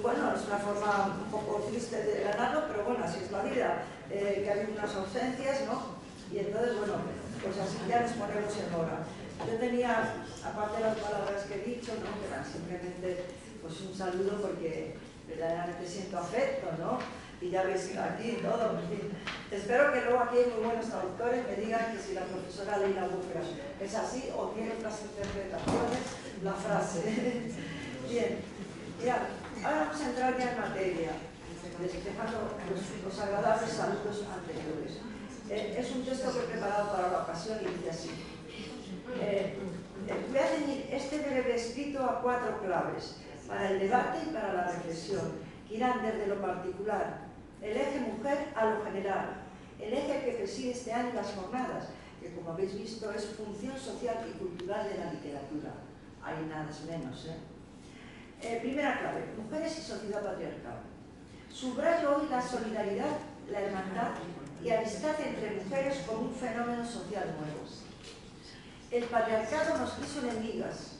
bueno, es una forma un poco triste de ganarlo, pero bueno, así es la vida, que hay unas ausencias, ¿no? Y entonces, bueno, pues así ya nos ponemos en hora. Yo tenía, aparte de las palabras que he dicho, ¿no? Que eran simplemente pues un saludo porque verdaderamente siento afecto, ¿no? Y ya veis aquí todo, en fin. Espero que luego aquí hay muy buenos traductores me digan que si la profesora Leila Bufra es así o tiene otras interpretaciones la frase. Bien, ya, ahora vamos a entrar ya en materia, despejando los agradables saludos anteriores. Es un texto que he preparado para la ocasión y dice así. Voy a ceñir este breve escrito a 4 claves para el debate y para la reflexión, que irán desde lo particular, el eje mujer, a lo general, el eje que preside este año las jornadas, que como habéis visto es función social y cultural de la literatura. Hay nada menos, primera clave, mujeres y sociedad patriarcal. Subrayo hoy la solidaridad, la hermandad y amistad entre mujeres como un fenómeno social nuevo. El patriarcado nos hizo enemigas,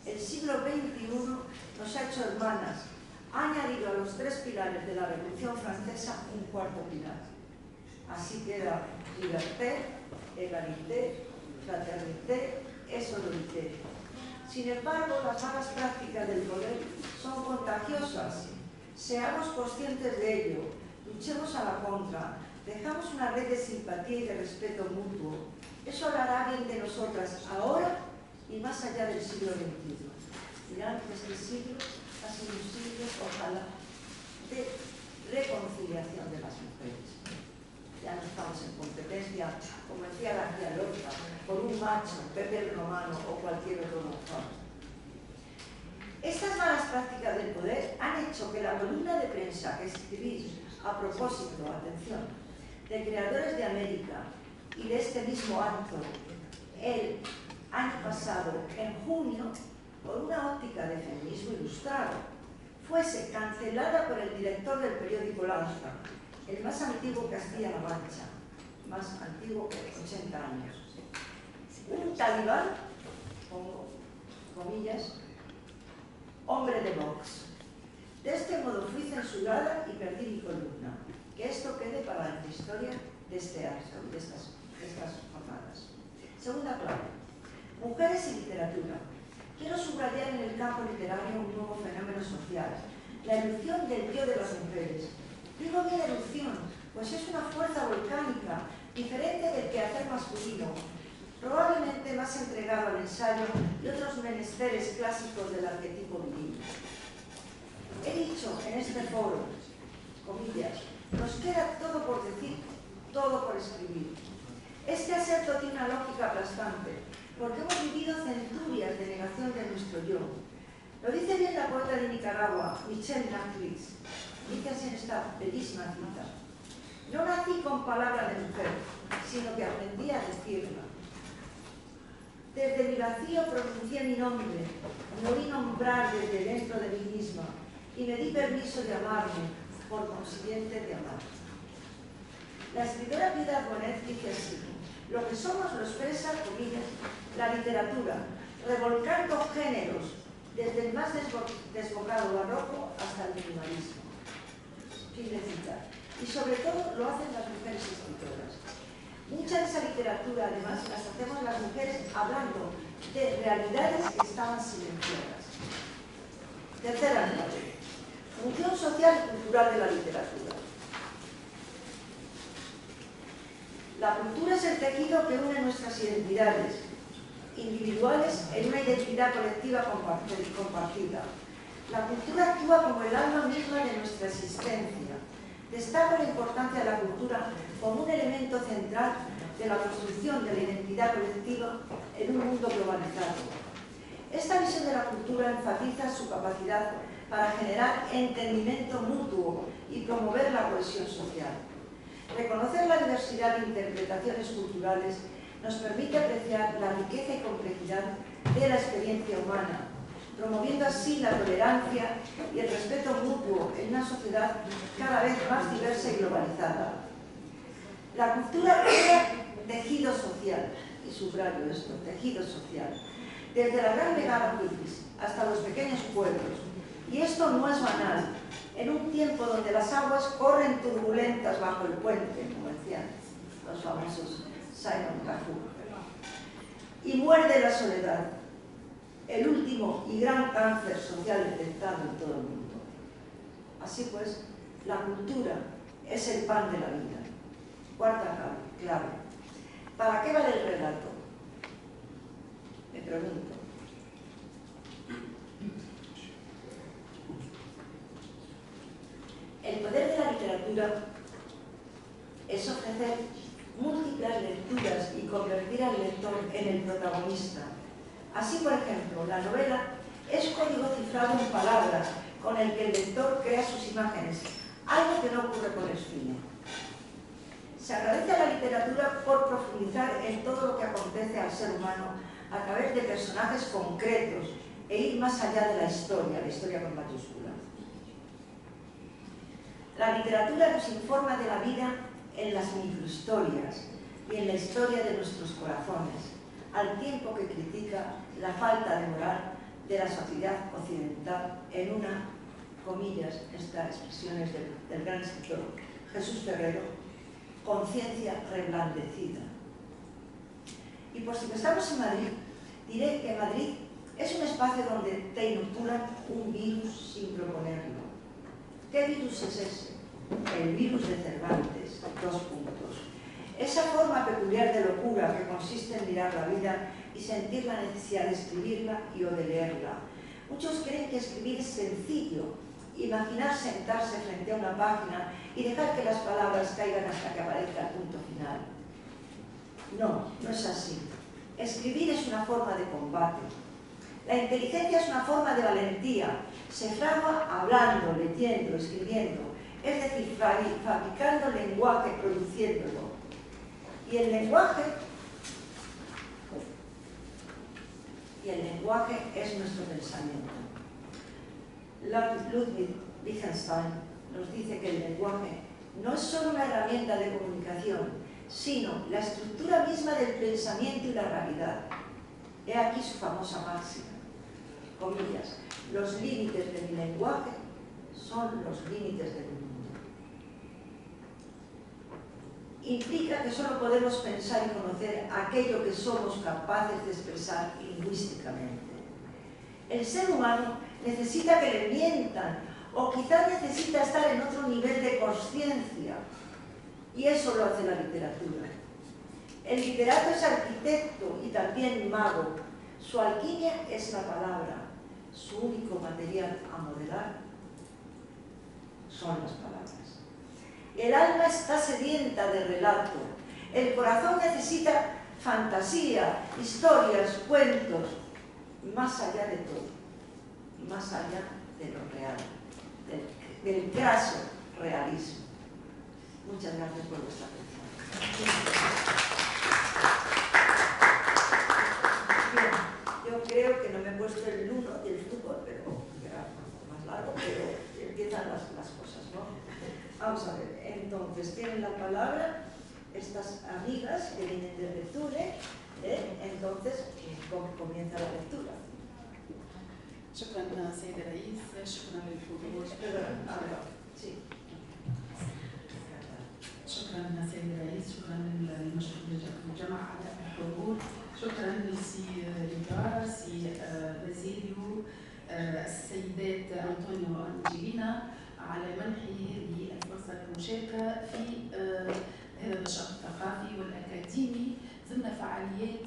el siglo XXI nos ha hecho hermanas, ha añadido a los 3 pilares de la Revolución Francesa un 4.º pilar. Así queda liberté, égalité, fraternité et sororité. Sin embargo, las malas prácticas del poder son contagiosas. Seamos conscientes de ello, luchemos a la contra, dejamos una red de simpatía y de respeto mutuo. Eso hablará bien de nosotras ahora y más allá del siglo XXI. Mirad que este siglo ha sido un siglo, ojalá, de reconciliación de las mujeres. Ya no estamos en competencia, como decía García Lorca, por un macho, Pepe Romano o cualquier otro mujer. Estas malas prácticas del poder han hecho que la columna de prensa que escribí a propósito, atención, de Creadores de América y de este mismo acto, el año pasado, en junio, por una óptica de feminismo ilustrado, fuese cancelada por el director del periódico Lanza, el más antiguo que Castilla-La Mancha, más antiguo que 80 años. Un talibán, pongo comillas, hombre de Vox. De este modo fui censurada y perdí mi columna. Que esto quede para la historia de este acto, de estas jornadas. Segunda clave. Mujeres y literatura. Quiero subrayar en el campo literario un nuevo fenómeno social, la erupción del yo de las mujeres. Digo bien erupción, pues es una fuerza volcánica, diferente del quehacer masculino, probablemente más entregado al ensayo y otros menesteres clásicos del arquetipo viril. He dicho en este foro, comillas, nos queda todo por decir, todo por escribir. Este aserto tiene una lógica aplastante, porque hemos vivido centurias de negación de nuestro yo. Lo dice bien la poeta de Nicaragua, Michelle Natrix. Dice así en esta bellísima cita. No nací con palabra de mujer, sino que aprendí a decirla. Desde mi vacío pronuncié mi nombre, me oí nombrar desde dentro de mí misma y me di permiso de amarme, por consiguiente de amar. La escritora Piedad Bonet dice así, lo que somos lo expresa, comillas, la literatura, revolcando géneros, desde el más desbocado barroco hasta el minimalismo. Fin de cita. Y sobre todo lo hacen las mujeres escritoras. Mucha de esa literatura, además, las hacemos las mujeres hablando de realidades que estaban silenciadas. Tercera clave. Función social y cultural de la literatura. La cultura es el tejido que une nuestras identidades individuales en una identidad colectiva compartida. La cultura actúa como el alma misma de nuestra existencia. Destaca la importancia de la cultura como un elemento central de la construcción de la identidad colectiva en un mundo globalizado. Esta visión de la cultura enfatiza su capacidad para generar entendimiento mutuo y promover la cohesión social. Reconocer la diversidad de interpretaciones culturales nos permite apreciar la riqueza y complejidad de la experiencia humana, promoviendo así la tolerancia y el respeto mutuo en una sociedad cada vez más diversa y globalizada. La cultura crea tejido social, y subrayo esto, tejido social, desde la gran megápolis hasta los pequeños pueblos, y Y esto no es banal. En un tiempo donde las aguas corren turbulentas bajo el puente, como decían los famosos Simon Cafu, y muerde la soledad, el último y gran cáncer social detectado en todo el mundo. Así pues, la cultura es el pan de la vida. Cuarta clave. ¿Para qué vale el relato? Me pregunto. El poder de la literatura es ofrecer múltiples lecturas y convertir al lector en el protagonista. Así, por ejemplo, la novela es código cifrado en palabras con el que el lector crea sus imágenes, algo que no ocurre con el cine. Se agradece a la literatura por profundizar en todo lo que acontece al ser humano a través de personajes concretos e ir más allá de la historia con mayúscula. La literatura nos informa de la vida en las microhistorias y en la historia de nuestros corazones, al tiempo que critica la falta de moral de la sociedad occidental en una, comillas, estas expresiones del gran escritor Jesús Ferrero, conciencia reblandecida. Y por si no estamos en Madrid, diré que Madrid es un espacio donde te inoculan un virus sin proponerlo. ¿Qué virus es ese? El virus de Cervantes, 2 puntos. Esa forma peculiar de locura que consiste en mirar la vida y sentir la necesidad de escribirla y o de leerla. Muchos creen que escribir es sencillo, imaginar sentarse frente a una página y dejar que las palabras caigan hasta que aparezca el punto final. No, no es así. Escribir es una forma de combate. La inteligencia es una forma de valentía. Se fragua hablando, leyendo, escribiendo, es decir, fabricando lenguaje, produciéndolo. Y el lenguaje es nuestro pensamiento. Ludwig Wittgenstein nos dice que el lenguaje no es solo una herramienta de comunicación, sino la estructura misma del pensamiento y la realidad. He aquí su famosa máxima, comillas, los límites de mi lenguaje son los límites del mundo. Implica que solo podemos pensar y conocer aquello que somos capaces de expresar lingüísticamente. El ser humano necesita que le mientan, o quizás necesita estar en otro nivel de consciencia, y eso lo hace la literatura. El literato es arquitecto y también mago. Su alquimia es la palabra, su único material a modelar son las palabras. El alma está sedienta de relato. El corazón necesita fantasía, historias, cuentos, más allá de todo, más allá de lo real, del craso realismo. Muchas gracias por vuestra atención. Bien, yo creo que no me he puesto el 1 del fútbol, pero era más largo, pero empiezan las cosas, ¿no? Vamos a ver, entonces tienen la palabra estas amigas que vienen desde Túnez, entonces comienza la lectura. شكرا سيد الرئيس، شكرا للحضور. شكرا سيد الرئيس، شكرا للمشكور الجمع على الحضور، شكرا لسي ليبرا، سي بازيليو، السيدات أنطونيو وأنجيلينا على منحي هذه الفرصة المشاركة في هذا النشاط الثقافي والأكاديمي ضمن فعاليات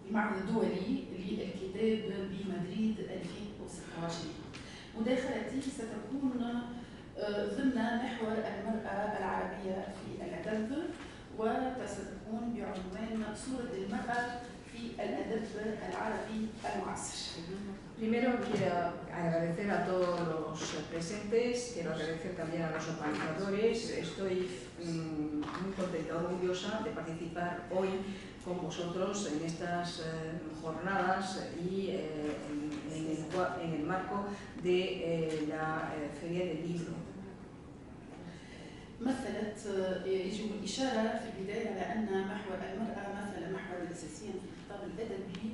المعرض الدولي للكتاب بمدريد 2026. مداخلتي ستكون ضمن محور المرأة العربية في الأدب، وستكون بعنوان صورة المرأة في الأدب العربي المعاصر. Primero quiero agradecer a todos los presentes, quiero agradecer también a los organizadores. Estoy muy contenta, orgullosa de participar hoy con vosotros en estas jornadas y en el marco de la Feria del Libro. مثلت يجب الإشارة في البداية على أن محور المرأة مثل محور أساسيا في الخطاب الأدبي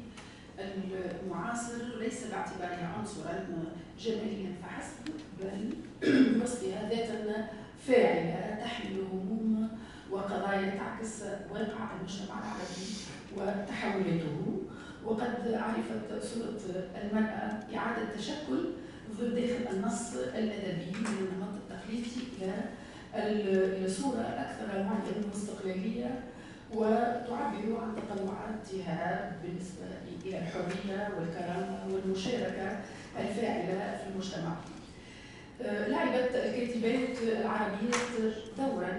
المعاصر ليس باعتبارها عنصرا جماليا فحسب، بل بوصفها ذاتا فاعلة تحمل هموم وقضايا تعكس واقع المجتمع العربي وتحولاته. وقد عرفت صورة المرأة إعادة تشكل داخل النص الأدبي من النمط التقليدي إلى صورة أكثر وعيا واستقلالية، وتعبر عن تطلعاتها بالنسبة إلى الحرية والكرامة والمشاركة الفاعلة في المجتمع. لعبت الكاتبات العربيات دورا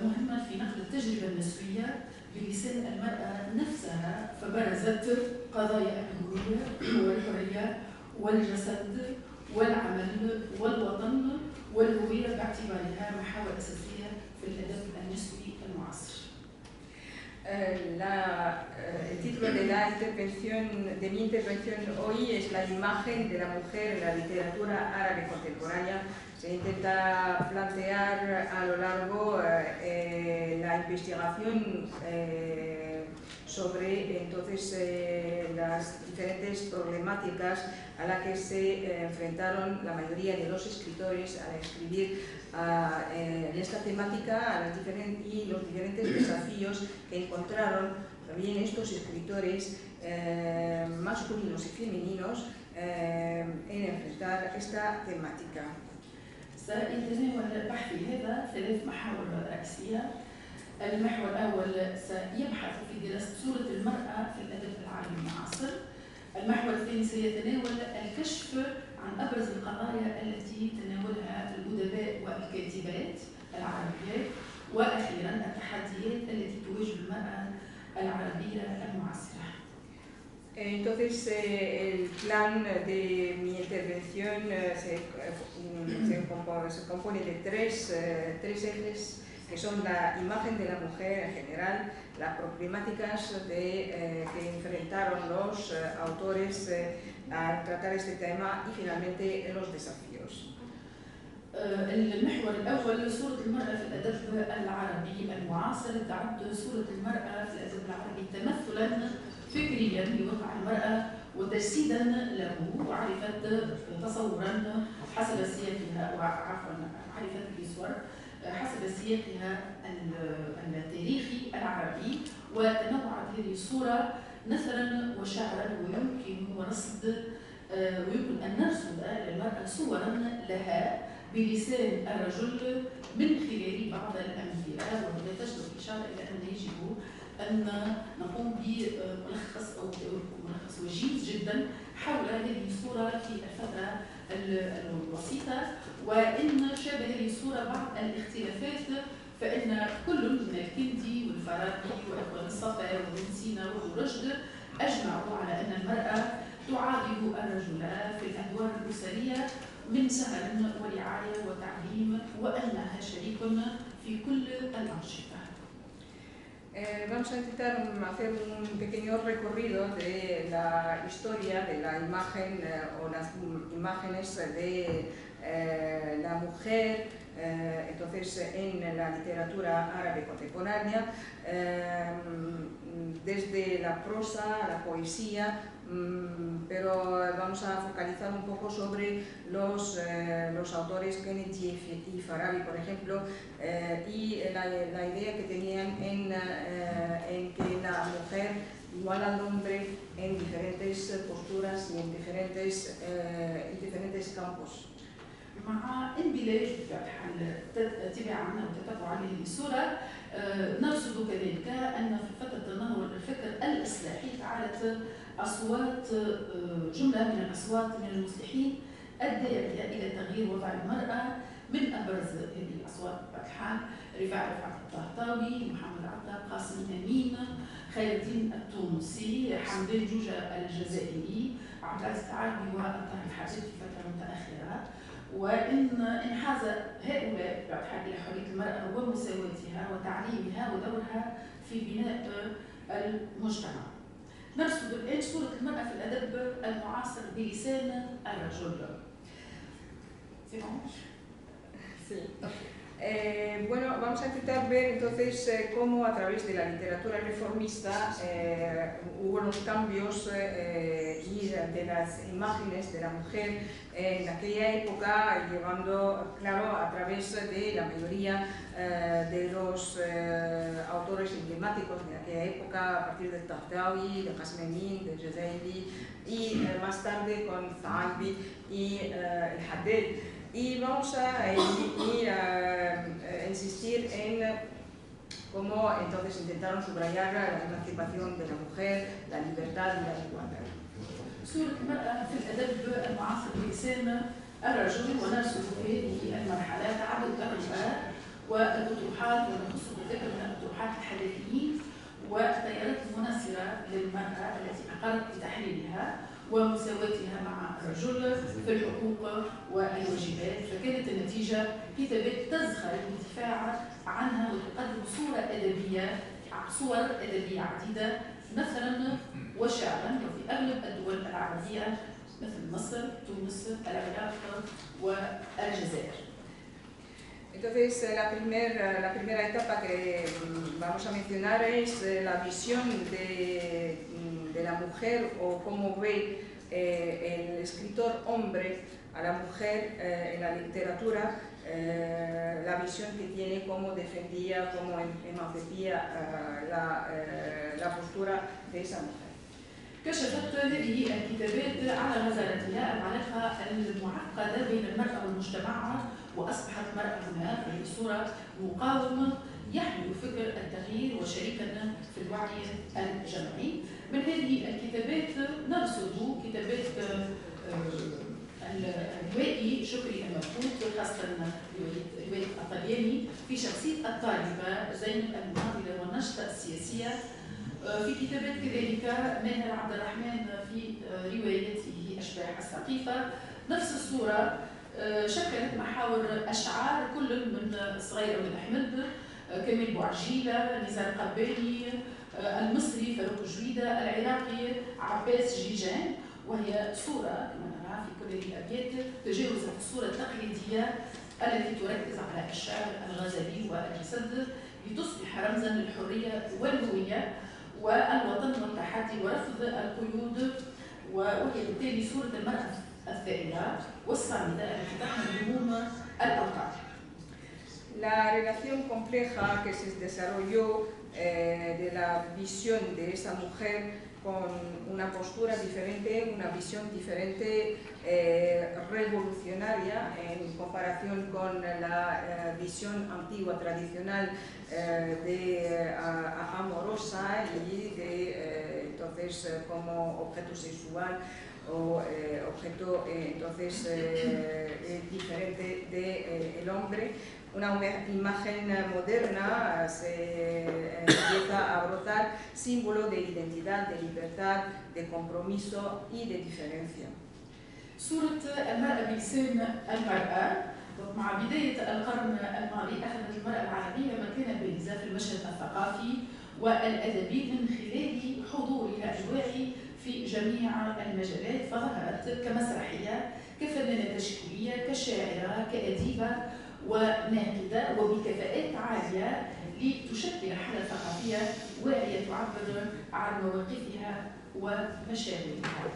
مهما في نقل التجربة النسوية بلسان المرأة نفسها، فبرزت قضايا الهوية والحرية والجسد والعمل والوطن والهوية باعتبارها محاور أساسية في الأدب النسوي المعاصر. El título de mi intervención hoy es la imagen de la mujer en la literatura árabe contemporánea. Se intenta plantear a lo largo la investigación sobre entonces las diferentes problemáticas a las que se enfrentaron la mayoría de los escritores al escribir en esta temática y los diferentes desafíos que encontraron también estos escritores masculinos y femeninos en enfrentar esta temática. سيتناول بحثي هذا ثلاث محاور رئيسية. المحور الأول سيبحث في دراسة صورة المرأة في الأدب العربي المعاصر. المحور الثاني سيتناول الكشف عن أبرز القضايا التي تناولها الأدباء والكاتبات العربيات، وأخيرا التحديات التي تواجه المرأة العربية المعاصرة. Entonces, el plan de mi intervención se compone de tres ejes, que son la imagen de la mujer en general, las problemáticas que enfrentaron los autores al tratar este tema y finalmente los desafíos. المحور الأول صورة المرأة في الأدب العربي المعاصر. تعد صورة المرأة في الأدب العربي تمثلا فكريا لوضع المرأة وتجسيدا له، وعرفت تصورا حسب سياقها عرفت بصور حسب سياقها التاريخي العربي، وتنوعت هذه الصورة نثرا وشعرا، ويمكن أن نرصد للمرأة صورا لها بلسان الرجل من خلال بعض الأمثلة. وهذا تجدر الإشارة إلى أن يجب أن نقوم بملخص أو ملخص وجيز جدا حول هذه الصورة في الفترة الوسيطة. وإن شابه هذه الصورة بعض الاختلافات، فإن كل من الكندي والفارابي وإخوان الصفا وابن سينا وابن رشد أجمعوا على أن المرأة تعادل الرجل في الأدوار الأسرية من سهر ورعاية وتعليم، وأنها شريك في كل الأنشطة. Vamos a intentar hacer un pequeño recorrido de la historia de la imagen o las imágenes de la mujer entonces en la literatura árabe contemporánea, desde la prosa a la poesía, pero vamos a focalizar un poco sobre los autores Kennedy y Farabi, por ejemplo, y la idea que tenían en que la mujer igual al hombre en diferentes posturas y en diferentes campos. مع انبلاج تباعا او تتبع هذه الصوره، نرصد كذلك ان في فتره تنهض الفكر الاصلاحي تعالت اصوات جمله من الاصوات من المصلحين الداعيه الى تغيير وضع المراه. من ابرز هذه الاصوات بطحان رفاعي الطهطاوي، محمد عطا، قاسم امين، خير الدين التونسي، حمدان جوجة الجزائري، عبد العزيز العربي والطاهر الحاجات في فتره متاخره. وإن انحاز هؤلاء باعتبار إلى حرية المرأة ومساواتها وتعليمها ودورها في بناء المجتمع. نرصد الآن صورة المرأة في الأدب المعاصر بلسان الرجل. Bueno, vamos a intentar ver entonces cómo a través de la literatura reformista hubo unos cambios y de las imágenes de la mujer en aquella época, llevando, claro, a través de la mayoría de los autores emblemáticos de aquella época, a partir de Tahtawi, de Qasmani, de Jazairi y más tarde con Thalbi y el Haddad. Y vamos a insistir en cómo entonces intentaron subrayar la emancipación de la mujer, la libertad y la igualdad. صورة المرأة في الأدب المعاصر الإنسان الرجل ونرصد في هذه المرحلة تعدد الرؤى والأطروحات ونخص بالذكر من الأطروحات الحداثيين والتيارات المناصرة للمرأة التي أقرت بتحليلها ومساواتها مع الرجل في الحقوق والواجبات، فكانت النتيجة كتابات تزخر بالدفاع عنها وتقدم صور أدبية عديدة مثلا وشعرا وفي أغلب الدول العربية مثل مصر، تونس، العراق والجزائر. Entonces, la primera etapa que vamos a mencionar es la visión de la mujer o cómo ve el escritor hombre a la mujer en la literatura, la visión que tiene, cómo defendía, cómo emancipía la postura de esa mujer. كشفت هذه الكتابات على غزارتها العلاقة المعقدة بين المرأة ومجتمعها، وأصبحت المرأة هنا في صورة مقاومة يحمل فكر التغيير وشريكا في الوعي الجمعي. من هذه الكتابات نرصد كتابات الروائي شكري المبهوت، خاصة رواية الطلياني في شخصية الطالبة زينب المناضلة والنشطة السياسية. في كتابات كذلك ماهر عبد الرحمن في روايته أشباح السقيفة. نفس الصورة شكلت محاور أشعار كل من صغيرة من أحمد، كمال بوعجيلة، نزار قباني، المصري فاروق جويدة، العراقي عباس جيجان، وهي صورة كما نرى في كل هذه الأبيات تجاوزت الصورة التقليدية التي تركز على الشعر الغزلي والجسد لتصبح رمزا للحرية والهوية والوطن والتحدي ورفض القيود، وهي بالتالي صورة المرأة الثائرة والصامدة التي تحمل هموم الأوطان. La relación compleja que se desarrolló de la visión de esa mujer con una postura diferente, una visión diferente, revolucionaria en comparación con la visión antigua, tradicional, amorosa y de entonces como objeto sexual o objeto entonces diferente del hombre. Una imagen moderna se empieza a brotar, símbolo de identidad, de libertad, de compromiso y de diferencia. صورة المرأة بلسان المرأة مع بداية القرن الماضي أخذت المرأة العربية مكانا بارزا في المشهد الثقافي والأدبي من خلال حضورها الواعي في جميع المجالات، فظهرت كمسرحية، كفنانة تشكيلية، كشاعرة، كأديبة وناقدة وبكفاءات عالية لتشكل حالة ثقافية واعية تعبر عن مواقفها ومشاعرها.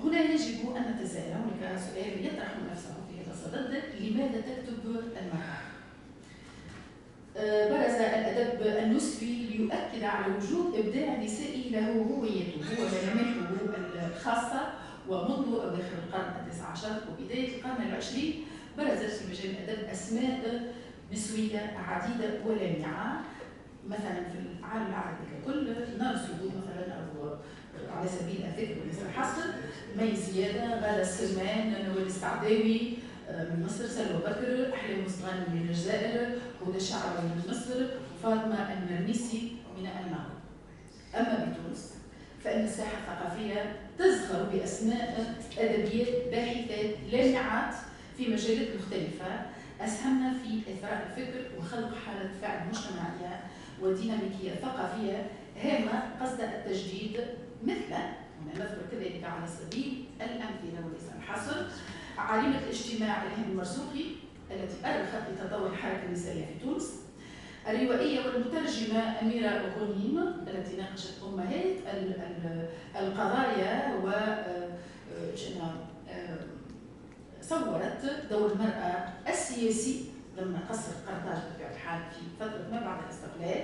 هنا يجب أن نتساءل، هناك سؤال يطرح نفسه في هذا الصدد: لماذا تكتب المرأة؟ برز الأدب النسفي ليؤكد على وجود إبداع نسائي له هويته وملامحه الخاصة، ومنذ أواخر القرن ال19 وبداية القرن العشرين برزت في مجال الأدب أسماء نسوية عديدة ولامعة. مثلا في العالم العربي ككل نرصد مثلا على سبيل الذكر وليس الحصر مي زيادة، غادة السلمان، نوال السعداوي من مصر، سلوى بكر، أحلام مصطفى من الجزائر، هدى الشعراوي من مصر، فاطمة المرنيسي من المغرب. أما بتونس فإن الساحة الثقافية تزخر بأسماء أدبيات باحثات لامعات في مجالات مختلفة أسهمنا في إثراء الفكر وخلق حالة فعل مجتمعية وديناميكية ثقافية هامة قصد التجديد، مثل هنا نذكر كذلك على سبيل الأمثلة وليس الحصر عالمة الاجتماع إلهام المرزوقي، التي أرخت بتطور الحركة النسائية في تونس، الروائية والمترجمة أميرة غنيم التي ناقشت أمهات القضايا و صورت دور المرأة السياسي ضمن قصر قرطاج بطبيعة الحال في فترة ما بعد الاستقلال.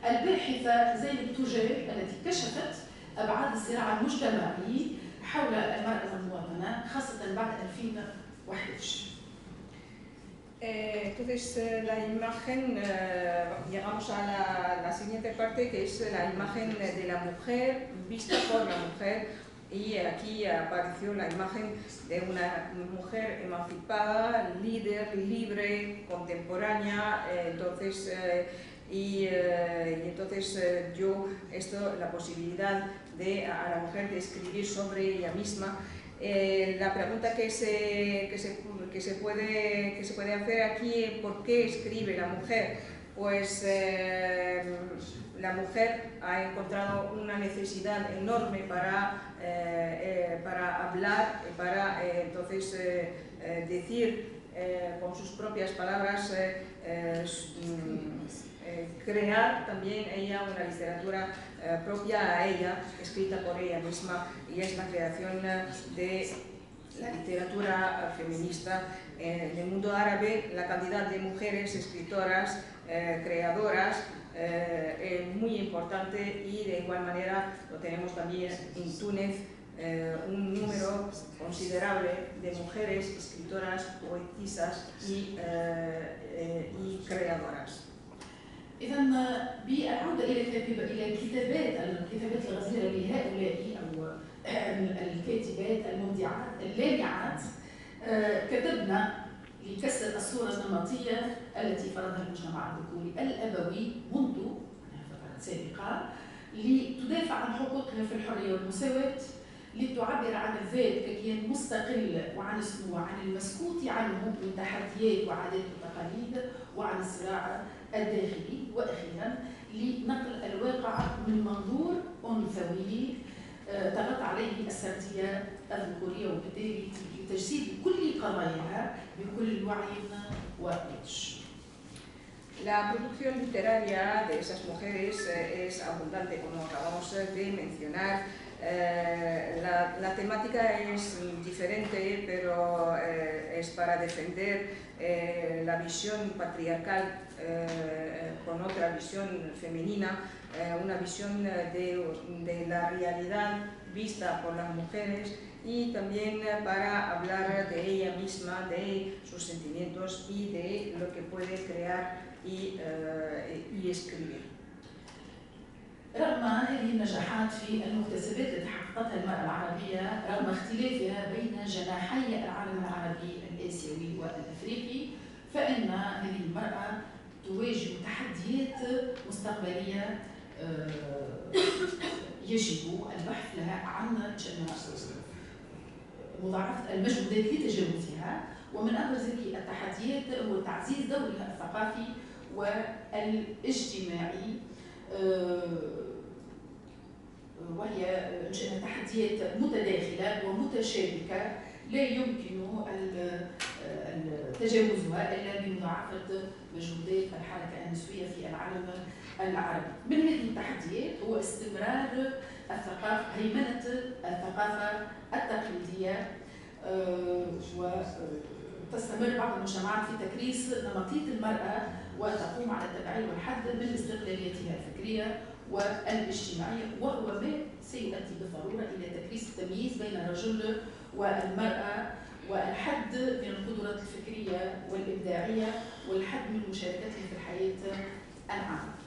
الباحثة زينب توجيه التي كشفت أبعاد الصراع المجتمعي حول المرأة والمواطنة خاصة بعد 2021. Entonces, la imagen, llegamos a la siguiente parte, que es la imagen de la mujer vista por la mujer, y aquí apareció la imagen de una mujer emancipada, líder, libre, contemporánea. Entonces, dio esto la posibilidad a la mujer de escribir sobre ella misma. La pregunta que se puede hacer aquí, ¿por qué escribe la mujer? Pues la mujer ha encontrado una necesidad enorme para hablar, para entonces decir con sus propias palabras, crear también ella una literatura propia a ella, escrita por ella misma, y es la creación de la literatura feminista. En el mundo árabe la cantidad de mujeres escritoras, creadoras, es muy importante, y de igual manera lo tenemos también en Túnez, un número considerable de mujeres escritoras, poetisas y creadoras. إذا بالعودة إلى الكتابات الغزيرة لهؤلاء أو الكاتبات المبدعات اللامعات، كتبنا لكسر الصورة النمطية التي فرضها المجتمع الذكوري الأبوي منذ فترات سابقة، لتدافع عن حقوقها في الحرية والمساواة، لتعبر عن الذات ككيان مستقل وعن اسمه وعن المسكوت عنه من تحديات وعادات وتقاليد، وعن الصراع الداخلي، وأخيرا لنقل الواقع من منظور أنثوي تغطى عليه السردية الذكورية، وبالتالي لتجسيد كل قضاياها بكل وعي ونضج. La producción literaria de esas mujeres es abundante, como acabamos de mencionar. La temática es diferente, pero es para defender la visión patriarcal con otra visión femenina, una visión de la realidad vista por las mujeres, y también para hablar de ella misma, de sus sentimientos y de lo que puede crear y escribir. رغم هذه النجاحات في المكتسبات التي حققتها المرأة العربية، رغم اختلافها بين جناحي العالم العربي الآسيوي والأفريقي، فإن هذه المرأة تواجه تحديات مستقبلية يجب البحث لها عن مضاعفة المجهودات لتجاوزها. ومن أبرز هذه التحديات هو تعزيز دورها الثقافي والاجتماعي، وهي تحديات متداخلة ومتشابكة لا يمكن تجاوزها إلا بمضاعفة مجهودات الحركة النسوية في العالم العربي. من هذه التحديات هو استمرار هيمنة الثقافة التقليدية، وتستمر بعض المجتمعات في تكريس نمطية المرأة وتقوم على التبعية والحد من استقلاليتها الفكرية والاجتماعية، وهو ما سيؤدي بالضرورة إلى تكريس التمييز بين الرجل والمرأة، والحد من القدرات الفكرية والإبداعية، والحد من مشاركتهم في الحياة العامة.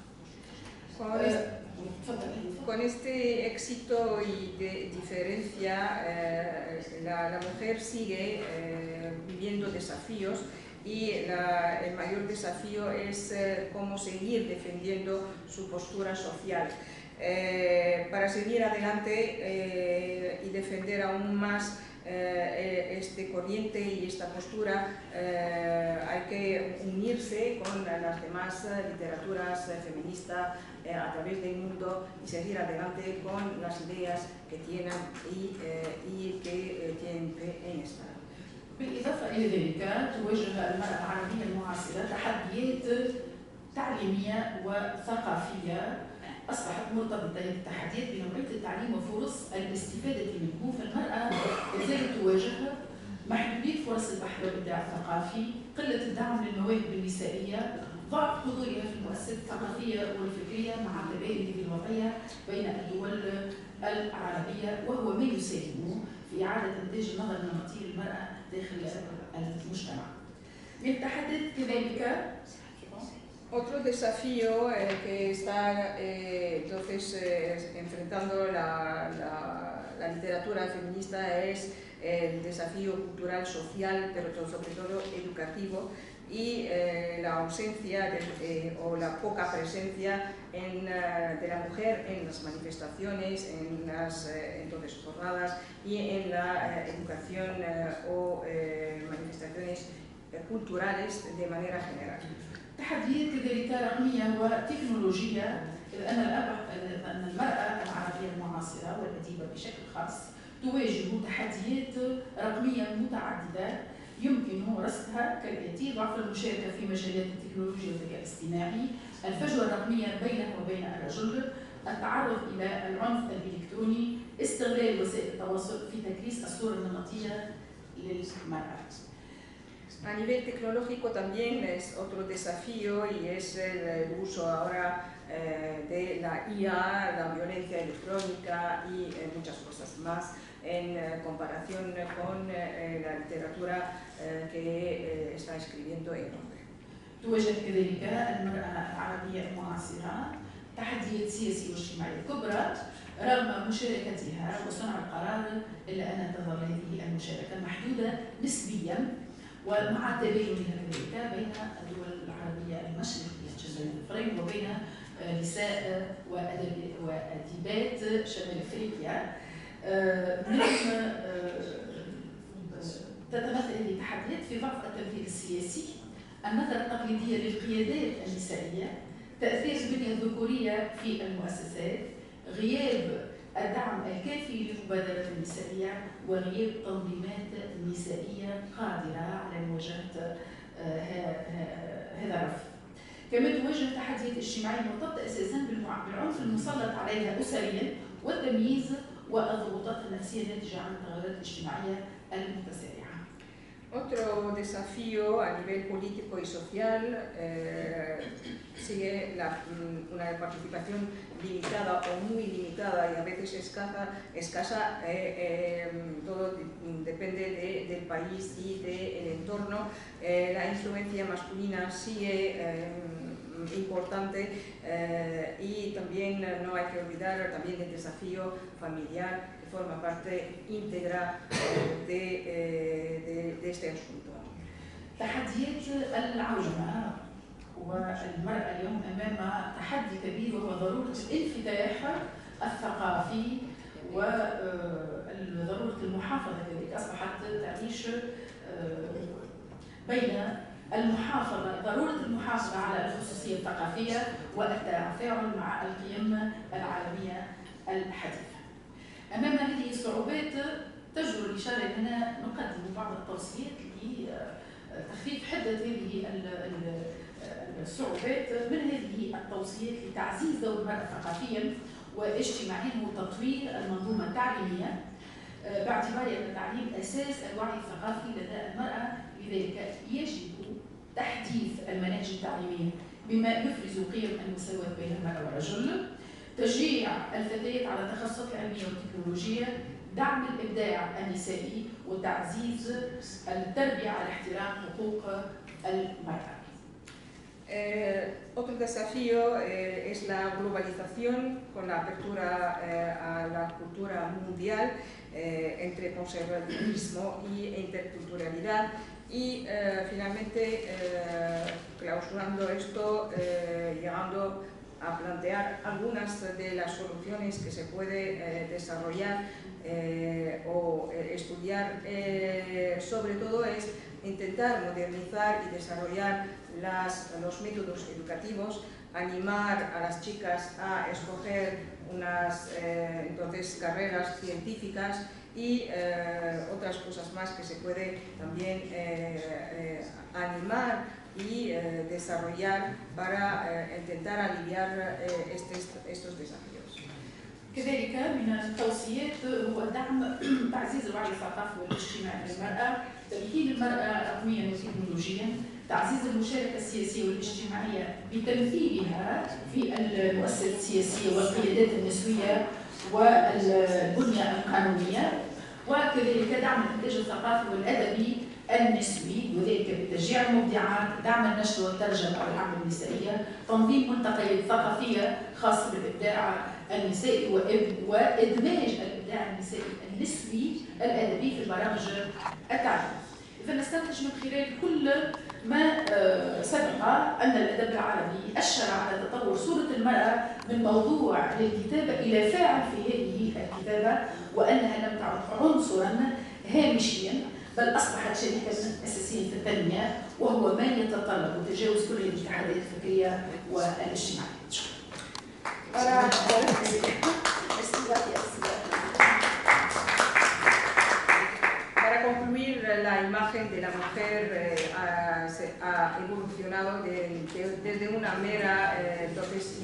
Con este éxito y diferencia, la mujer sigue viviendo desafíos, y el mayor desafío es cómo seguir defendiendo su postura social. Para seguir adelante y defender aún más este corriente y esta postura, hay que unirse con las demás literaturas feministas a través del mundo y seguir adelante con las ideas que tienen y que tienen fe en esta. بالإضافة إلى ذلك تواجه المرأة العربية المعاصرة تحديات تعليمية وثقافية أصبحت مرتبطة التحديات بنوعية التعليم وفرص الاستفادة منه، فالمرأة لازالت تواجه محدودية فرص البحث والإبداع الثقافي، قلة الدعم للمواهب النسائية، ضعف حضورها في المؤسسات الثقافية والفكرية مع تباين هذه الوضعية بين الدول العربية، وهو ما يساهم في إعادة إنتاج النظر النمطي للمرأة داخل المجتمع. نتحدث كذلك Otro desafío que está entonces enfrentando la literatura feminista es el desafío cultural, social, pero sobre todo educativo, y la ausencia o la poca presencia de la mujer en las manifestaciones, en las entonces jornadas y en la educación o manifestaciones culturales de manera general. تحديات كذلك رقمية وتكنولوجية، إذ أن المرأة العربية المعاصرة والأديبة بشكل خاص تواجه تحديات رقمية متعددة يمكن رصدها كالآتي: ضعف المشاركة في مجالات التكنولوجيا والذكاء الاصطناعي، الفجوة الرقمية بينها وبين الرجل، التعرض إلى العنف الإلكتروني، استغلال وسائل التواصل في تكريس الصورة النمطية للمرأة. A nivel tecnológico también es otro desafío, y es el uso ahora de la IA, la violencia electrónica y muchas cosas más en comparación con la literatura que está escribiendo el hombre. تواجه كذلك المرأة العربية المعاصرة تحديات سياسية واجتماعية كبرى رغم مشاركتها وصنع القرار، إلا أن تظل هذه المشاركة محدودة نسبياً، ومع تباينها كذلك بين الدول العربية المشرقية شمال أفريقيا وبين نساء وأديبات شمال أفريقيا. تتمثل هذه التحديات في ضعف التمثيل السياسي، النظرة التقليدية للقيادات النسائية، تأثير البنية الذكورية في المؤسسات، غياب الدعم الكافي للمبادرات النسائية، وغياب تنظيمات نسائية قادرة على مواجهة هذا الرفض. كما تواجه تحديات اجتماعية مرتبطة أساساً بالعنف المسلط عليها أسرياً والتمييز والضغوطات النفسية الناتجة عن التغيرات الاجتماعية المتسارعة. Otro desafío a nivel político y social sigue una participación limitada o muy limitada y a veces escasa, todo depende del país y del entorno. La influencia masculina sigue importante, y también no hay que olvidar también el desafío familiar, que forma parte íntegra de este asunto. تحديات العوجمة، والمرأة اليوم أمام تحدي كبير وهو ضرورة الانفتاح الثقافي وضرورة المحافظة كذلك. أصبحت تعيش بين ضرورة المحافظة على الخصوصية الثقافية والتفاعل مع القيم العالمية الحديثة. أمام هذه الصعوبات تجدر الإشارة أننا نقدم بعض التوصيات لتخفيف حدة هذه الصعوبات. من هذه التوصيات لتعزيز دور المرأة ثقافيا واجتماعيا وتطوير المنظومة التعليمية، باعتبار أن التعليم أساس الوعي الثقافي لدى المرأة. لذلك يجب تحديث المناهج التعليمية بما يفرز قيم المساواة بين المرأة والرجل، تشجيع الفتيات على التخصصات العلمية والتكنولوجية، دعم الإبداع النسائي، وتعزيز التربية على احترام حقوق المرأة. Otro desafío es la globalización, con la apertura a la cultura mundial entre conservadurismo y interculturalidad, y finalmente clausurando esto, llegando a plantear algunas de las soluciones que se puede desarrollar o estudiar. Sobre todo es intentar modernizar y desarrollar los métodos educativos, animar a las chicas a escoger unas entonces carreras científicas y otras cosas más que se puede también animar y desarrollar para intentar aliviar estos desafíos. كذلك من التوصيات هو دعم تعزيز الوعي الثقافي والاجتماعي للمرأة، تمكين المرأة رقميا وتكنولوجيا، تعزيز المشاركة السياسية والاجتماعية بتمثيلها في المؤسسات السياسية والقيادات النسوية والبنية القانونية، وكذلك دعم الإنتاج الثقافي والأدبي النسوي وذلك بتشجيع المبدعات، دعم النشر والترجمة والأعمال النسائية، تنظيم ملتقيات ثقافية خاصة بالإبداع النسائي وإدماج الإبداع النسائي النسوي الأدبي في البرامج التعليمية. إذا نستنتج من خلال كل ما سبق أن الأدب العربي أشر على تطور صورة المرأة من موضوع للكتابة إلى فاعل في هذه الكتابة، وأنها لم تعد عنصرا هامشيا بل أصبحت شريكا أساسيا في التنمية، وهو ما يتطلب تجاوز كل الاتحادات الفكرية والاجتماعية. Para concluir, la imagen de la mujer ha evolucionado desde una mera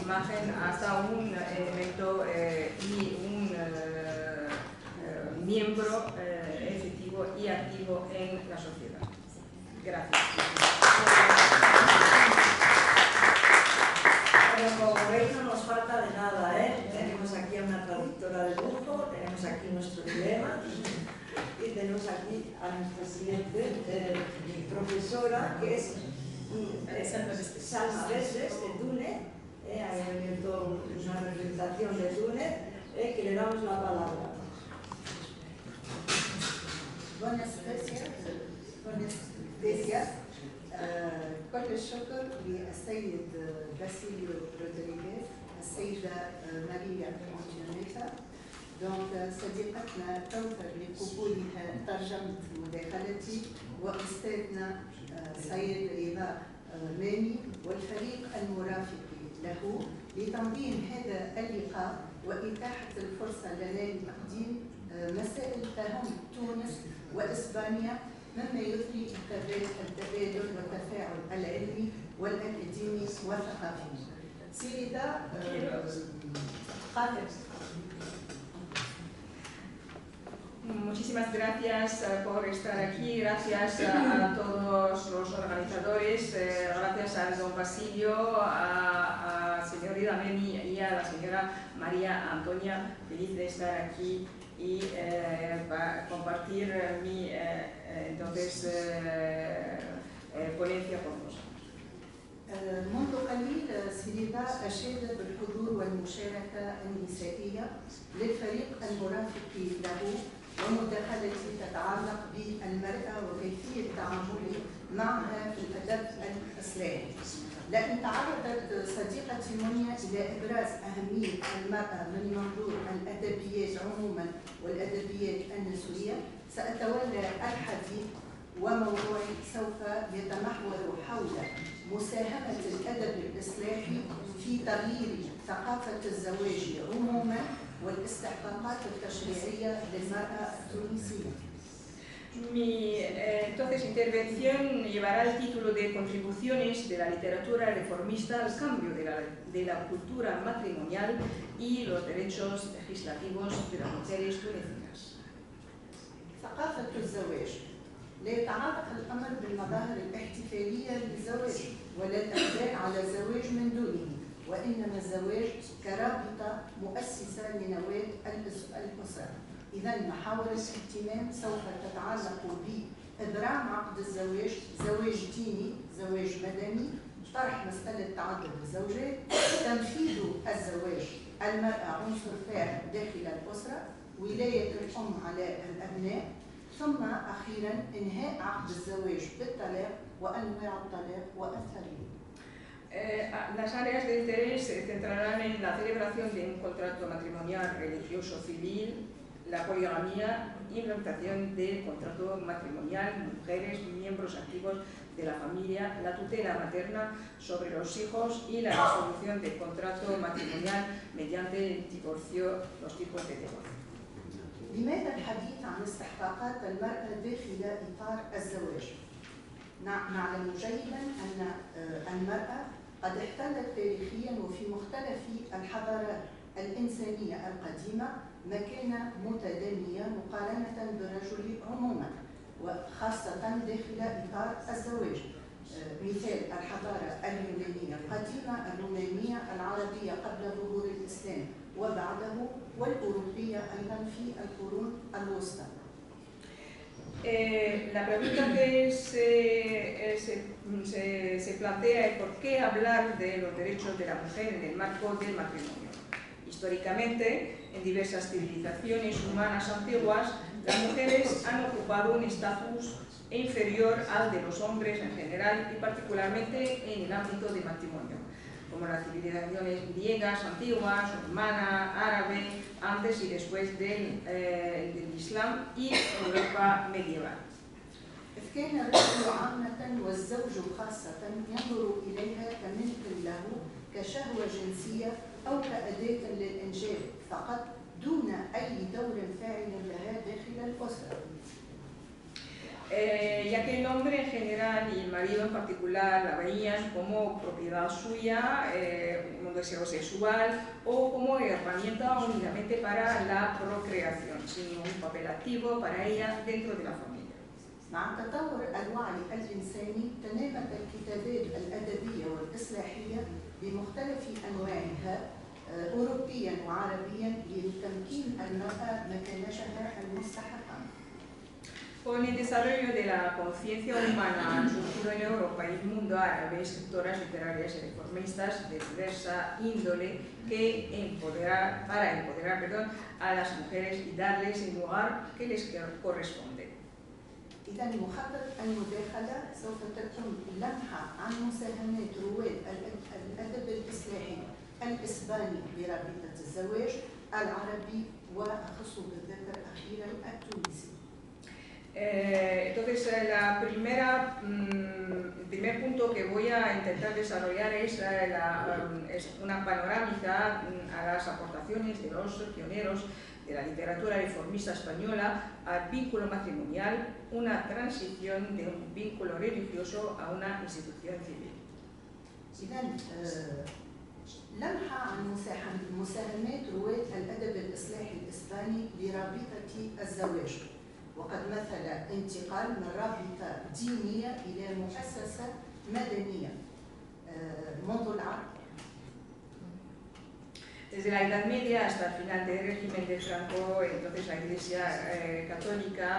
imagen hasta un elemento y un miembro efectivo y activo en la sociedad. Gracias. Bueno, como veis no nos falta de nada, ¿eh? Tenemos aquí a una traductora de lujo, tenemos aquí nuestro dilema y tenemos aquí a nuestra siguiente profesora, que es Salma Vesles de Túnez. Ha venido una representación de Túnez, que le damos la palabra. Buenas gracias. كل الشكر للسيد باسيليو رودريغيز، السيدة ماريا أنجيونيتا، صديقتنا كوثر لقبولها ترجمة مداخلتي، وأستاذنا سيد رضا ماني والفريق المرافق له لتنظيم هذا اللقاء وإتاحة الفرصة لنا لتقديم مسائل تهم تونس وإسبانيا، مما يثري التبادل والتفاعل العلمي والأكاديمي والثقافي. سيدة قادر. Muchísimas gracias por estar aquí, gracias a todos los organizadores, gracias a don Basilio, a señor Idameni y a la señora María Antonia, feliz de estar aquí y para compartir mi ponencia con vosotros. منذ قليل سيدة أشادت بالحضور والمشاركة النسائية للفريق المرافق له، ومداخلتي تتعلق بالمرأة وكيفية تعاملي معها في الأدب الإسلامي. لكن تعرضت صديقتي منيا إلى إبراز أهمية المرأة من منظور الأدبيات عموما والأدبيات النسوية. سأتولى الحديث وموضوعي سوف يتمحور حول مساهمة الأدب الإصلاحي في تغيير ثقافة الزواج عموما والاستحقاقات التشريعية للمرأة التونسية. Mi intervención llevará el título de Contribuciones de la literatura reformista al cambio de la cultura matrimonial y los derechos legislativos de las mujeres tunecinas. ثقافة الزواج لا يتعلق الأمر بالمظاهر الاحتفالية للزواج ولا الإقبال على الزواج من دونه، وإنما الزواج كرابطة مؤسسة لنواة الأسرة. إذا محاور الاهتمام سوف تتعلق بإبرام عقد الزواج، زواج ديني، زواج مدني، طرح مسألة تعدد الزوجات، تنفيذ الزواج، المرأة عنصر فاعل داخل الأسرة، ولاية الأم على الأبناء، ثم أخيرا إنهاء عقد الزواج بالطلاق وأنواع الطلاق وأثره. Las áreas de interés se centrarán en la celebración de un contrato matrimonial religioso civil, la poligamía, implantación del contrato matrimonial, mujeres, miembros activos de la familia, la tutela materna sobre los hijos y la resolución del contrato matrimonial mediante el divorcio, los tipos de divorcio. لماذا الحديث عن استحقاقات المرأة داخل إطار الزواج؟ نعلم جيدا أن المرأة قد احتلت تاريخيا وفي مختلف الحضارات الإنسانية القديمة مكانة متدنية مقارنة بالرجل عموما وخاصة داخل إطار الزواج. مثال الحضارة اليونانية القديمة، الرومانية، العربية قبل ظهور الإسلام وبعده، والأوروبية أيضا في القرون الوسطى. La pregunta que se plantea es por qué hablar de los derechos de la mujer en el marco del matrimonio. Históricamente, en diversas civilizaciones humanas antiguas, las mujeres han ocupado un estatus inferior al de los hombres en general y particularmente en el ámbito del matrimonio, como las civilizaciones griegas antiguas, romana, árabe, antes y después del Islam y Europa medieval. إذ كان الرجل عامة والزوج خاصة ينظر إليها كمثل له كشهوة جنسية أو كأداة للإنجاب فقط دون أي دور فاعل لها داخل الأسرة. Ya que el hombre en general y el marido en particular la veían como propiedad suya, un deseo sexual o como herramienta únicamente para la procreación, sin un papel activo para ella dentro de la familia. مع تطور الوعي الإنساني تنامت الكتابات الأدبية والإصلاحية بمختلف أنواعها أوروبيا وعربيا لتمكين المرأة مكانتها المستحقة. Con el desarrollo de la conciencia humana surgido en Europa y el mundo árabe, escritoras literarias y reformistas de diversa índole que para empoderar a las mujeres y darles el lugar que les corresponde. إذا مخطط المداخلة سوف تكون لمحة عن مساهمات رواد الأدب الإصلاحي الإسباني برابطة الزواج العربي وأخص بالذكر أخيرا التونسي. Entonces, el primer punto que voy a intentar desarrollar es una panorámica a las aportaciones de los pioneros de la literatura reformista española al vínculo matrimonial, una transición de un vínculo religioso a una institución civil. لمحة عن مساهمات رواد الأدب الإصلاحي الإسباني لرابطة الزواج، وقد مثل انتقال من رابطة دينية إلى مؤسسة مدنية منذ العرب. Desde la Edad Media hasta el final del régimen de Franco, entonces la Iglesia católica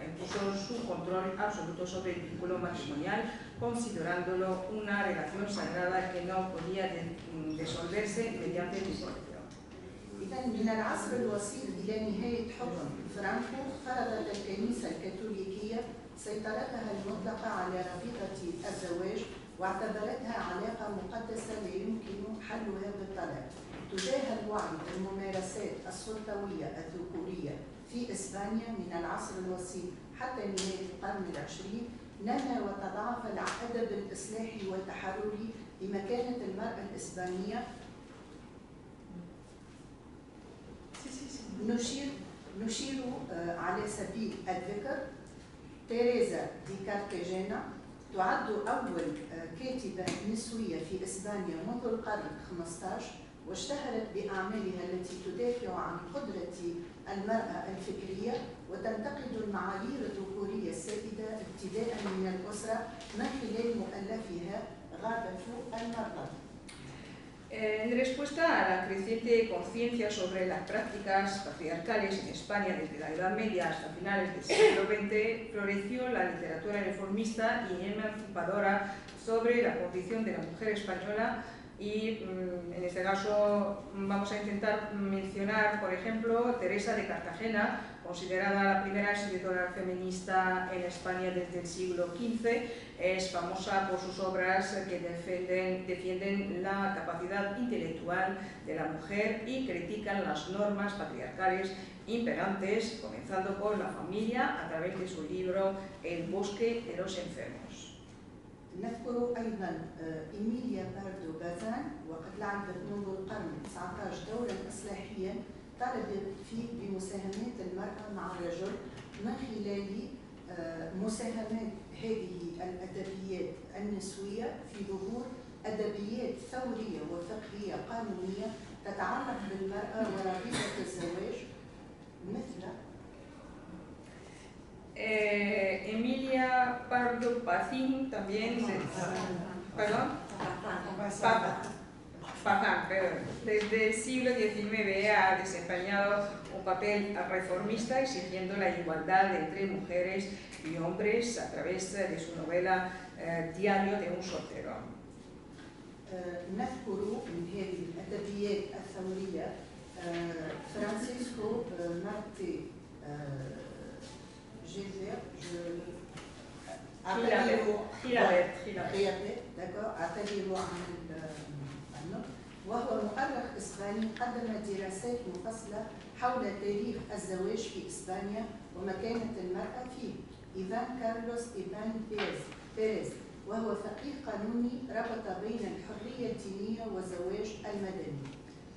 impuso su control absoluto sobre el vínculo matrimonial, considerándolo una relación sagrada que no podía disolverse mediante el divorcio. إذا من العصر الوسيط إلى نهاية حكم فرانكو فرضت الكنيسة الكاثوليكية سيطرتها المطلقة على رابطة الزواج واعتبرتها علاقة مقدسة لا يمكن حلها بالطلاق. تجاه الوعي بالممارسات السلطوية الذكورية في إسبانيا من العصر الوسيط حتى نهاية القرن العشرين نما وتضاعف الأدب الإصلاحي والتحرري لمكانة المرأة الإسبانية. نشير على سبيل الذكر تيريزا دي كارتاجينا، تعد أول كاتبة نسوية في إسبانيا منذ القرن ال15 واشتهرت بأعمالها التي تدافع عن قدرة المرأة الفكرية وتنتقد المعايير الذكورية السائدة ابتداء من الأسرة من خلال مؤلفها غابة المرأة. En respuesta a la creciente conciencia sobre las prácticas patriarcales en España desde la Edad Media hasta finales del siglo XX, floreció la literatura reformista y emancipadora sobre la condición de la mujer española y en este caso vamos a intentar mencionar, por ejemplo, Teresa de Cartagena, considerada la primera escritora feminista en España desde el siglo XV, es famosa por sus obras que defienden la capacidad intelectual de la mujer y critican las normas patriarcales imperantes, comenzando por la familia a través de su libro El bosque de los enfermos. نذكر أيضا إيميليا باردو بازان، وقد لعبت منذ القرن 19 دورا إصلاحيا طالبت فيه بمساهمات المرأة مع الرجل من خلال مساهمات هذه الأدبيات النسوية في ظهور أدبيات ثورية وفقهية قانونية تتعلق بالمرأة ورغبة الزواج مثل Emilia Pardo Pazin también, perdón, Pazán, desde el siglo XIX ha desempeñado un papel reformista exigiendo la igualdad entre mujeres y hombres a través de su novela Diario de un soltero. نذكر من هذه الأدبيات الثورية فرانسيسكو مارتي وهو مؤرخ إسباني قدم دراسات مفصلة حول تاريخ الزواج في إسبانيا ومكانة المرأة فيه. إيفان كارلوس إيفان بيريز وهو فقيه قانوني ربط بين الحرية الدينية والزواج المدني.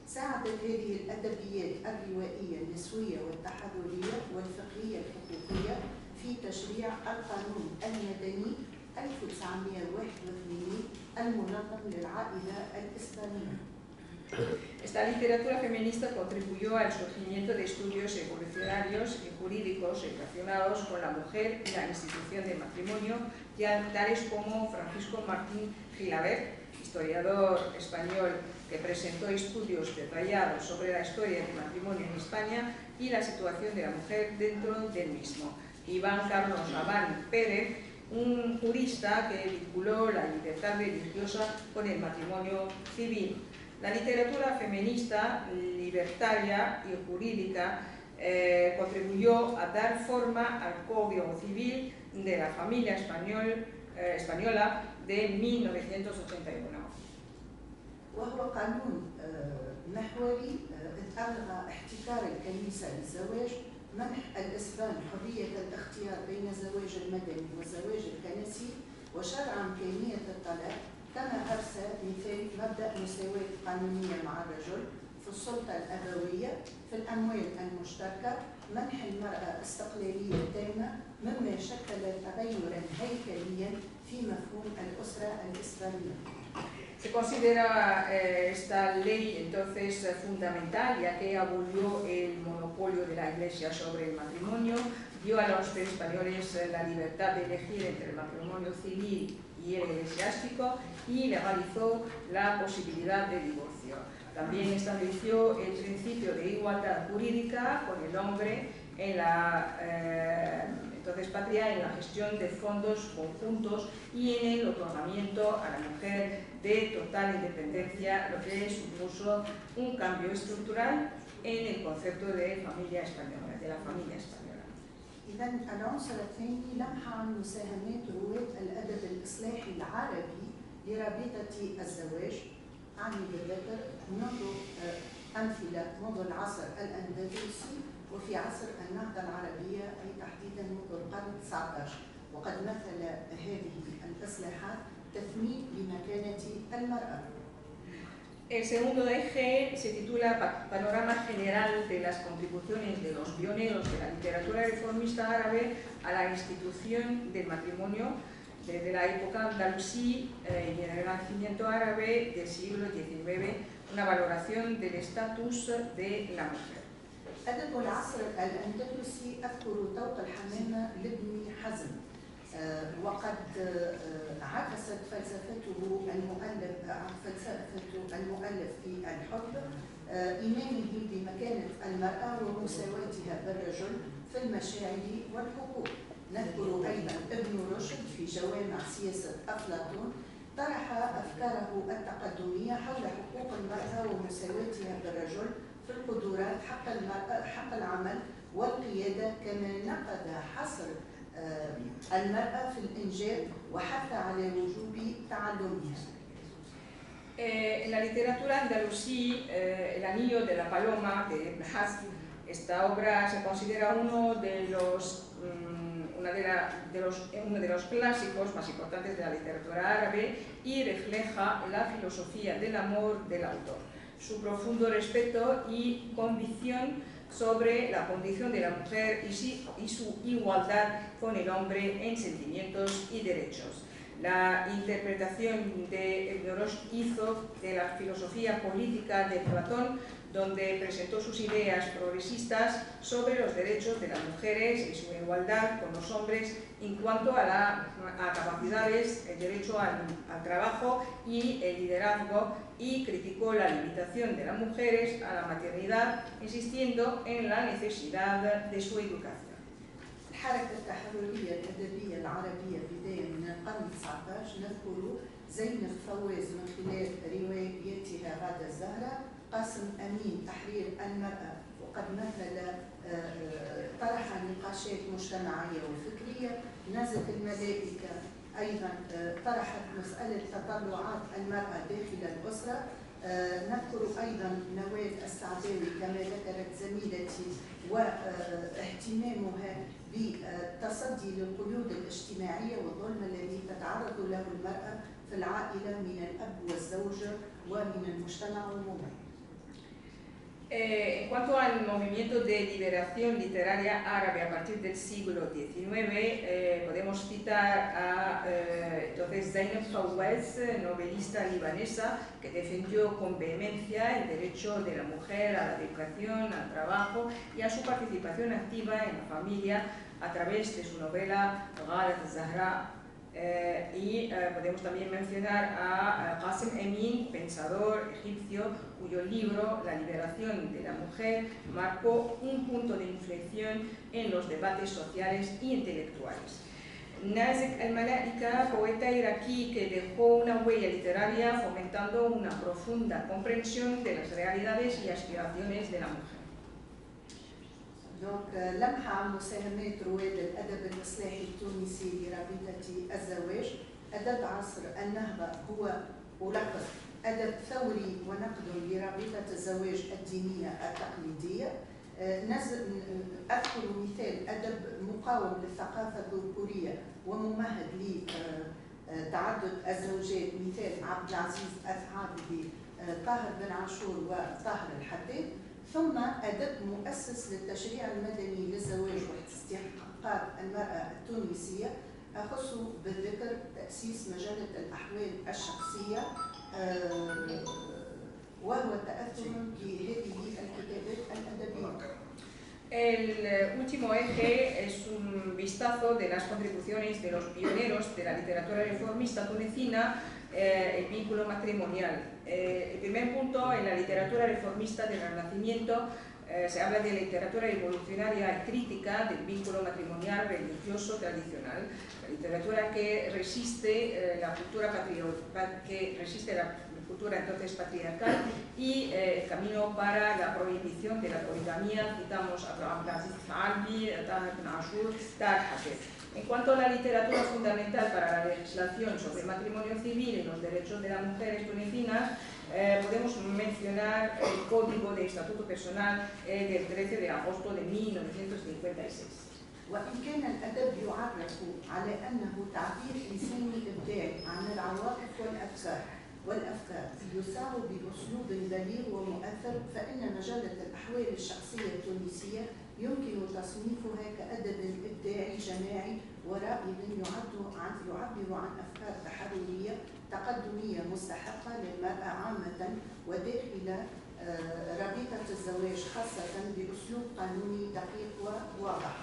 ساعدت هذه الأدبيات الروائية النسوية والتحررية والفقهية الحقوقية في تشريع القانون المدني 1981 المنظم للعائلة الإسبانية. Esta literatura feminista contribuyó al surgimiento de estudios evolucionarios y jurídicos relacionados con la mujer y la institución del matrimonio, tales como Francisco Martín Gilabert, historiador español que presentó estudios detallados sobre la historia del matrimonio en España y la situación de la mujer dentro del mismo. Iván Carlos Abán Pérez, un jurista que vinculó la libertad religiosa con el matrimonio civil. La literatura feminista, libertaria y jurídica contribuyó a dar forma al Código Civil de la Familia Española de 1981. وهو قانون محوري ألغى احتكار الكنيسة للزواج، منح الإسبان حرية الاختيار بين الزواج المدني والزواج الكنسي، وشرع إمكانية الطلاق، كما أرسى مثال مبدأ مساواة قانونية مع الرجل في السلطة الأبوية في الأموال المشتركة، منح المرأة استقلالية تامة مما شكل تغيرا هيكليا في مفهوم الأسرة الإسبانية. Se considera esta ley entonces fundamental, ya que abolió el monopolio de la Iglesia sobre el matrimonio, dio a los españoles la libertad de elegir entre el matrimonio civil y el eclesiástico y legalizó la posibilidad de divorcio. También estableció el principio de igualdad jurídica con el hombre en la entonces patria en la gestión de fondos conjuntos y en el otorgamiento a la mujer de total independencia, lo que supuso un cambio estructural en el concepto de familia española, de la familia española. إذن العنصر الثاني لمحة عن مساهمات رواد الأدب الإصلاحي العربي لرابطة الزواج، أعني بالذكر منذ أمثلة منذ العصر الأندلسي وفي عصر النهضة العربية أي تحديدا منذ القرن 19، وقد مثل هذه الإصلاحات تثمين لمكانة المرأة. El segundo eje se titula Panorama General de las contribuciones de los pioneros de la literatura reformista árabe a la institución del matrimonio desde la época andalusí y en el Renacimiento árabe del siglo XIX, una valoración del estatus de la mujer. أدب العصر الأندلسي أذكر طوق الحمامة لابن حزم، وقد عكست فلسفته المؤلف في الحب إيمانه بمكانة المرأة ومساواتها بالرجل في المشاعر والحقوق. نذكر أيضا ابن رشد في جوامع سياسة أفلاطون طرح أفكاره التقدمية حول حقوق المرأة ومساواتها بالرجل في القدرات، حق العمل والقيادة، كما نقد حصر المرأة في الإنجاب وحث على وجوب تعلمها. En la literatura andalusí, El anillo de la paloma de Ibn Hazm Esta obra se considera uno de los clásicos más importantes de la literatura árabe y refleja la filosofía del amor del autor, su profundo respeto y convicción sobre la condición de la mujer y su igualdad con el hombre en sentimientos y derechos. La interpretación de Ibn Rushd hizo de la filosofía política de Platón, donde presentó sus ideas progresistas sobre los derechos de las mujeres y su igualdad con los hombres en cuanto a capacidades, el derecho al trabajo y el liderazgo, y criticó la limitación de las mujeres a la maternidad, insistiendo en la necesidad de su educación. الحركة التحررية الأدبية العربية بداية من القرن 19 نذكر زينب فواز من خلال روايتها غادة الزهرة، قاسم أمين تحرير المرأة وقد مثل طرح نقاشات مجتمعية وفكرية، نزف الملائكة أيضا طرحت مسألة تطلعات المرأة داخل الأسرة. نذكر أيضا نواة السعداوي كما ذكرت زميلتي واهتمامها بالتصدي للقيود الاجتماعية والظلم الذي تتعرض له المرأة في العائلة من الأب والزوجة ومن المجتمع عموما. En cuanto al movimiento de liberación literaria árabe a partir del siglo XIX, podemos citar a entonces Zeynep Fawaz, novelista libanesa, que defendió con vehemencia el derecho de la mujer a la educación, al trabajo y a su participación activa en la familia a través de su novela Ghadat al-Zahra. Y podemos también mencionar a Qasim Emin, pensador egipcio, cuyo libro La liberación de la mujer marcó un punto de inflexión en los debates sociales y intelectuales. Nazik al-Malaika, poeta iraquí que dejó una huella literaria fomentando una profunda comprensión de las realidades y aspiraciones de la mujer. دونك لمحة عن مساهمات رواد الأدب الإصلاحي التونسي لرابطة الزواج. أدب عصر النهضة هو ألقب أدب ثوري ونقد لرابطة الزواج الدينية التقليدية. أذكر مثال أدب مقاوم للثقافة الذكورية وممهد لتعدد الزوجات، مثال عبد العزيز الثعابدي، طاهر بن عاشور وطاهر الحداد. ثم أدب مؤسس للتشريع المدني للزواج واستحقاقات المرأة التونسية، أخص بالذكر تأسيس مجلة الأحوال الشخصية وهو تأثر بهذه الكتابات الأدبية. El último eje es un vistazo de las contribuciones de los pioneros de la literatura reformista tunecina, el vínculo matrimonial. El primer punto, en la literatura reformista del Renacimiento, se habla de la literatura revolucionaria y crítica del vínculo matrimonial religioso tradicional, la literatura que resiste la cultura entonces patriarcal y el camino para la prohibición de la poligamia. Citamos a Abd al-Aziz al-Thalbi, Tahir bin Ashur, Tahir Hafez. En cuanto a la literatura fundamental para la legislación sobre matrimonio civil y los derechos de las mujeres tunecinas, podemos mencionar el Código de Estatuto Personal del 13 de agosto de 1956. وإن كان الأدب يعرف على أنه تعبير لساني إبداعي عن العواطف والأفكار يساع بأسلوب بليغ ومؤثر، فإن مجلة الأحوال الشخصية التونسية يمكن تصنيفها كأدب إبداعي جماعي ورائد يعبر عن أفكار تحررية تقدمية مستحقة للمرأة عامة وداخل رابطة الزواج خاصة بأسلوب قانوني دقيق وواضح.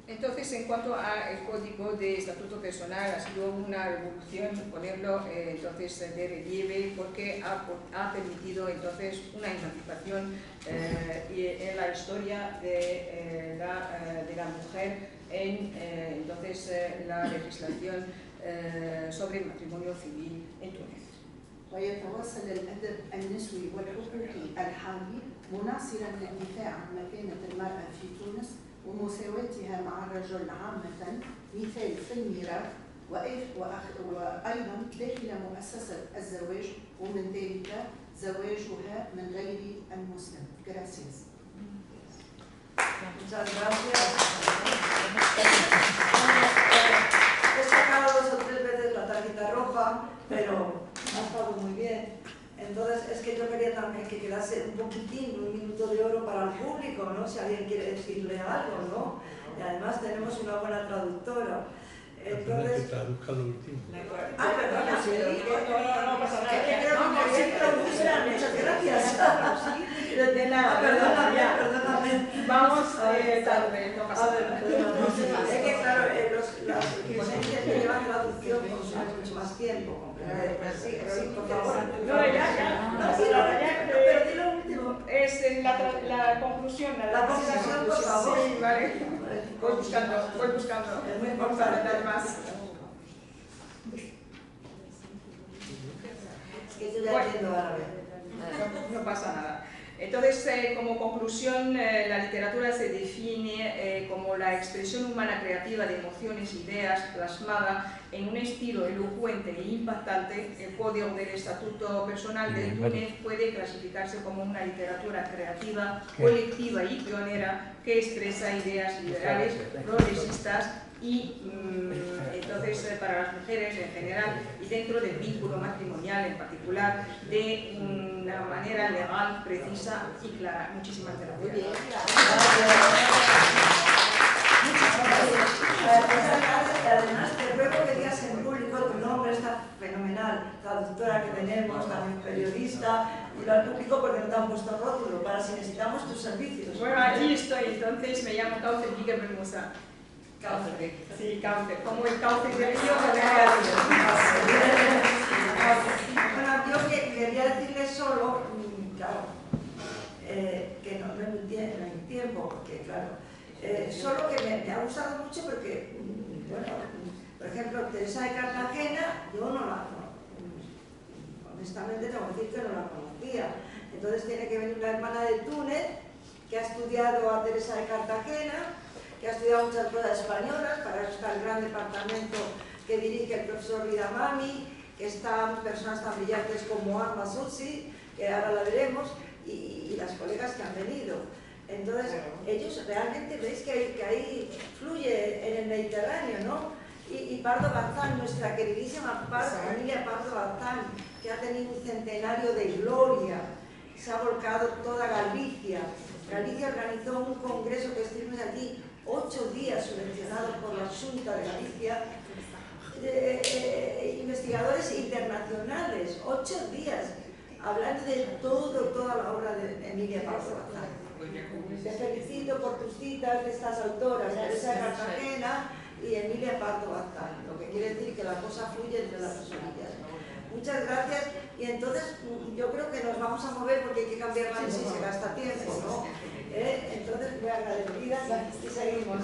Entonces, en cuanto al Código de Estatuto Personal, ha sido una revolución ponerlo entonces de relieve, porque ha permitido entonces una emancipación en la historia de la mujer en entonces la legislación sobre el matrimonio civil en Túnez. ويتواصل الأدب النسوي والحقوقي الحالي مناصرا للدفاع عن مكانة المرأة في تونس ومساواتها مع الرجل عامة، مثال في الميراث وأيضا داخل مؤسسة الزواج، ومن ذلك زواجها من غير المسلم. Gracias. Muchas gracias. He sacado 2 o 3 veces la tarjeta roja, pero ha estado muy bien. Entonces, es que yo quería también que quedase un poquitín, un minuto de oro para el público, ¿no? Si alguien quiere decirle algo, ¿no? Y además tenemos una buena traductora. Entonces... que traduzca lo último. Ah, perdona, sí. No pasa nada. Muchas gracias. De nada, Perdóname. Vamos tarde, no pasa nada. Es que claro, las ponencias que llevan traducción consumen mucho más tiempo. Sí, por favor. No, ya. Pero di lo último. Es la conclusión. La conclusión, por favor. Sí, vale. Voy buscando. Es muy Vamos a importante. ver más. Es que yo ya entiendo árabe. No pasa nada. Entonces, como conclusión, la literatura se define como la expresión humana creativa de emociones, ideas, plasmada en un estilo elocuente e impactante. El Código del Estatuto Personal del Túnez puede clasificarse como una literatura creativa, colectiva y pionera que expresa ideas liberales, progresistas y entonces para las mujeres en general y dentro del vínculo matrimonial en particular de una manera legal, precisa y clara. Muchísimas gracias. Además, te ruego que digas en público tu nombre, esta fenomenal traductora que tenemos, también periodista, y al público porque no te han puesto rótulo, para si necesitamos tus servicios. Bueno, aquí estoy, entonces me llamo Cauce Pique Bermusa. Cauce. Sí, Cauce, como el cauce del río. Bueno, yo quería decirles solo, claro, que no en mi tiempo, porque claro, solo que me ha gustado mucho porque, bueno, por ejemplo, Teresa de Cartagena, yo no la honestamente tengo que decir que no la conocía. Entonces tiene que venir una hermana de Túnez que ha estudiado a Teresa de Cartagena, que ha estudiado muchas cosas españolas, para eso está el gran departamento que dirige el profesor Ridamami, que están personas tan brillantes como Arma Suzzi, que ahora la veremos, y las colegas que han venido. Entonces, ellos realmente veis que ahí fluye en el Mediterráneo, ¿no? Y Pardo Bazán, nuestra queridísima Emilia Pardo Bazán, que ha tenido un centenario de gloria, se ha volcado toda Galicia. Galicia organizó un congreso que estuvimos aquí 8 días subvencionado por la Xunta de Galicia, investigadores internacionales, 8 días, hablando de toda la obra de Emilia Pardo Bazán. Te felicito por tus citas de estas autoras, Teresa de Cartagena y Emilia Pardo Bazán, lo que quiere decir que la cosa fluye entre las dos orillas. Muchas gracias, y entonces yo creo que nos vamos a mover porque hay que cambiar la mesa y se gasta tiempo, ¿no? Entonces muy agradecida y seguimos.